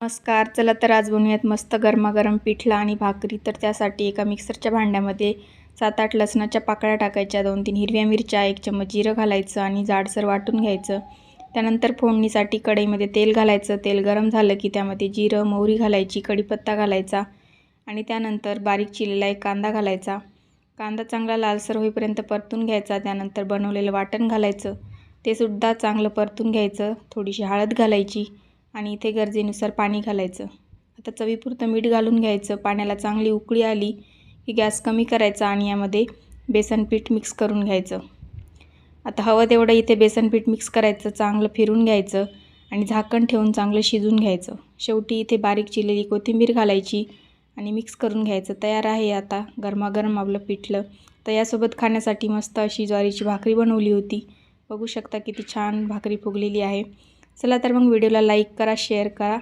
नमस्कार. चला तर आज बनवूयात मस्त गरमागरम पिठलं आणि भाकरी. तर त्यासाठी एका मिक्सरच्या भांड्यामध्ये 7-8 लसणाच्या पाकळ्या टाकायच्या, 2-3 हिरव्या मिरच्या, 1 चम्मच जिरं घालायचं आणि जाडसर वाटून घ्यायचं. त्यानंतर फोडणीसाठी कढईमध्ये तेल घालायचं. तेल गरम झालं की त्यामध्ये जिरं, मोहरी घालायची, कढीपत्ता घालायचा आणि त्यानंतर बारीक चिरलेला एक कांदा घालायचा. कांदा चांगला लालसर होईपर्यंत परतून घ्यायचा. त्यानंतर बनवलेलं वाटण घालायचं, ते सुद्धा चांगलं परतून घ्यायचं. थोडीशी हळद घालायची आणि इथे गरजेनुसार पाणी घालायचं. आता चवीपुरतं मीठ घालून घ्यायचं. पाण्याला चांगली उकळी आली की गॅस कमी करायचा आणि यामध्ये बेसन पीठ मिक्स करून घ्यायचं. आता हवं तेवढं इथे बेसन पीठ मिक्स करायचं, चांगलं फिरून घ्यायचं आणि झाकण ठेवून चांगलं शिजून घ्यायचं. शेवटी इथे बारीक चिरलेली कोथिंबीर घालायची आणि मिक्स करून घ्यायचं. तयार आहे आता गरमागरम आपलं पिठलं. तर यासोबत खाण्यासाठी मस्त अशी ज्वारीची भाकरी बनवली होती. बघू शकता किती छान भाकरी फुगलेली आहे. चला तर मग व्हिडिओला लाईक करा, शेअर करा